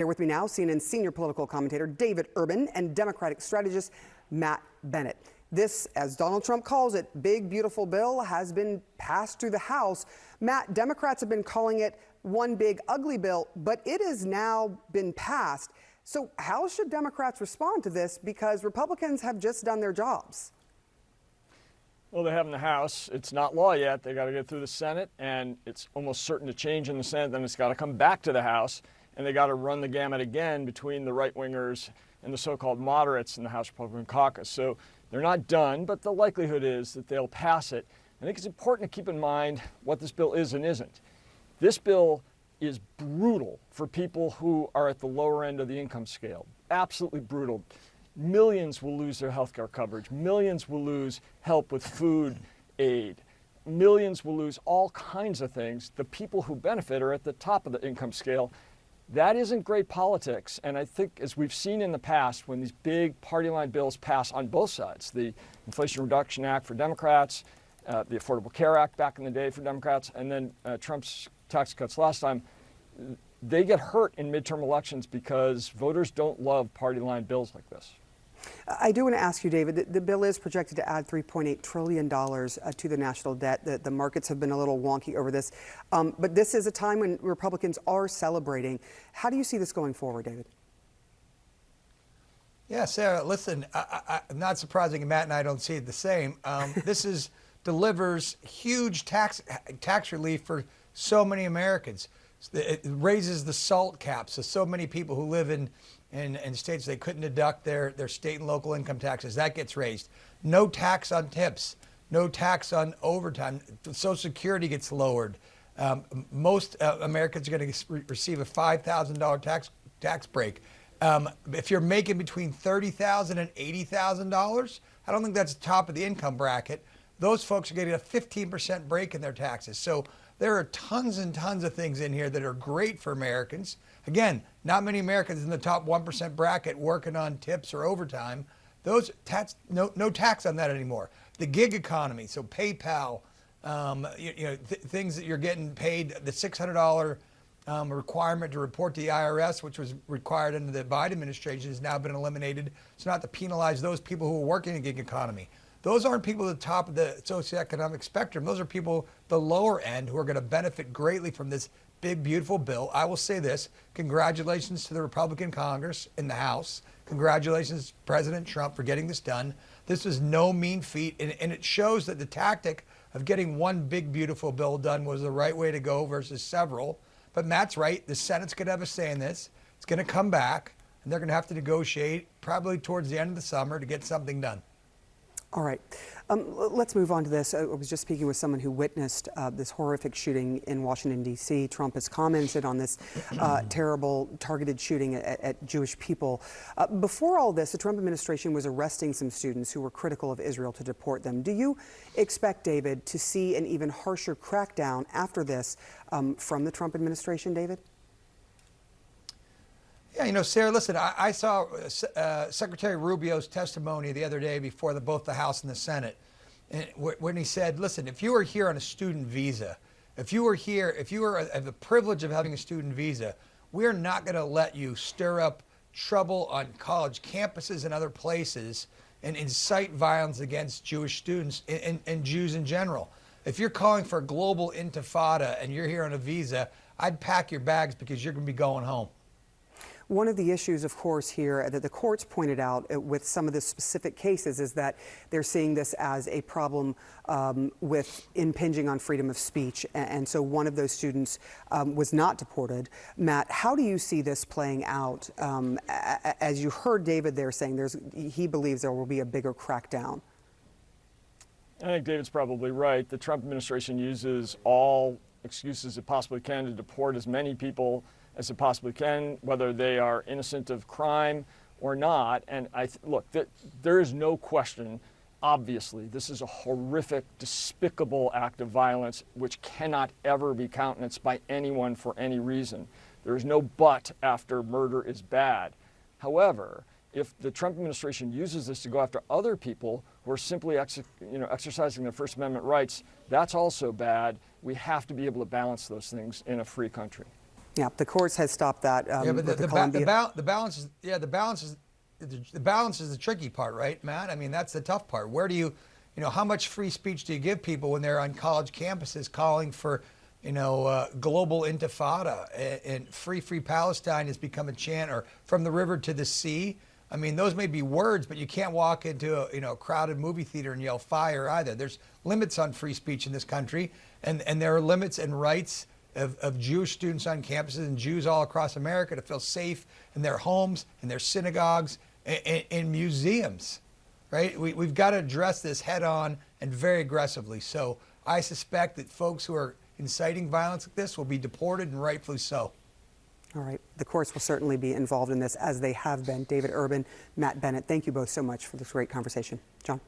Here with me now, CNN senior political commentator David Urban and Democratic strategist Matt Bennett. This, as Donald Trump calls it, big, beautiful bill has been passed through the House. Matt, Democrats have been calling it one big, ugly bill, but it has now been passed. So how should Democrats respond to this? Because Republicans have just done their jobs. Well, they have in the House. It's not law yet. They got to get through the Senate, and it's almost certain to change in the Senate. Then it's got to come back to the House, and they got to run the gamut again between the right-wingers and the so-called moderates in the House Republican caucus. So they're not done, but the likelihood is that they'll pass it. I think it's important to keep in mind what this bill is and isn't. This bill is brutal for people who are at the lower end of the income scale. Absolutely brutal. Millions will lose their health care coverage. Millions will lose help with food aid. Millions will lose all kinds of things. The people who benefit are at the top of the income scale. That isn't great politics. And I think, as we've seen in the past, when these big party line bills pass on both sides, the Inflation Reduction Act for Democrats, the Affordable Care Act back in the day for Democrats, and then Trump's tax cuts last time, they get hurt in midterm elections because voters don't love party line bills like this. I do want to ask you, David, the bill is projected to add $3.8 trillion to the national debt. The markets have been a little wonky over this. But this is a time when Republicans are celebrating. How do you see this going forward, David? Yeah, Sarah, listen, not surprising Matt and I don't see it the same. This delivers huge tax relief for so many Americans. It raises the SALT cap, so many people who live in states they couldn't deduct their state and local income taxes. That gets raised. No tax on tips, no tax on overtime. Social Security gets lowered. Most Americans are going to receive a $5,000 tax break. If you're making between $30,000 and $80,000, I don't think that's the top of the income bracket. Those folks are getting a 15% break in their taxes. So there are tons and tons of things in here that are great for Americans. Again, not many Americans in the top 1% bracket working on tips or overtime. No tax on that anymore. The gig economy, so PayPal, things that you're getting paid, the $600 requirement to report to the IRS, which was required under the Biden administration, has now been eliminated. So not to penalize those people who are working in the gig economy. Those aren't people at the top of the socioeconomic spectrum. Those are people the lower end who are going to benefit greatly from this big, beautiful bill. I will say this. Congratulations to the Republican Congress in the House. Congratulations to President Trump for getting this done. This was no mean feat, and it shows that the tactic of getting one big, beautiful bill done was the right way to go versus several. But Matt's right. The Senate's going to have a say in this. It's going to come back, and they're going to have to negotiate probably towards the end of the summer to get something done. All right. Let's move on to this. I was just speaking with someone who witnessed this horrific shooting in Washington, D.C. Trump has commented on this terrible targeted shooting at Jewish people. Before all this, the Trump administration was arresting some students who were critical of Israel to deport them. Do you expect, David, to see an even harsher crackdown after this from the Trump administration, David? Yeah, Sarah, listen, I saw Secretary Rubio's testimony the other day before both the House and the Senate, and when he said, listen, if you were here on a student visa, if you have the privilege of having a student visa, we're not going to let you stir up trouble on college campuses and other places and incite violence against Jewish students and Jews in general. If you're calling for a global intifada and you're here on a visa, I'd pack your bags because you're going to be going home. One of the issues, of course, here that the courts pointed out with some of the specific cases is that they're seeing this as a problem with impinging on freedom of speech. And so one of those students was not deported. Matt, how do you see this playing out? As you heard David there saying, he believes there will be a bigger crackdown. I think David's probably right. The Trump administration uses all excuses it possibly can to deport as many people as it possibly can, whether they are innocent of crime or not. And look, there is no question, obviously, this is a horrific, despicable act of violence which cannot ever be countenanced by anyone for any reason. There is no but after murder is bad. However, if the Trump administration uses this to go after other people who are simply exercising their First Amendment rights, that's also bad. We have to be able to balance those things in a free country. Yeah, the courts has stopped that. Yeah, but with the Columbia. balance is the balance is the tricky part, right, Matt? I mean, that's the tough part. Where do you how much free speech do you give people when they're on college campuses calling for, global intifada, and free Palestine has become a chant, or from the river to the sea? I mean, those may be words, but you can't walk into a crowded movie theater and yell fire either. There's limits on free speech in this country, and there are limits and rights of Jewish students on campuses and Jews all across America to feel safe in their homes, in their synagogues, in museums, right? We've got to address this head on and very aggressively. So I suspect that folks who are inciting violence like this will be deported, and rightfully so. All right. The courts will certainly be involved in this, as they have been. David Urban, Matt Bennett, thank you both so much for this great conversation. John?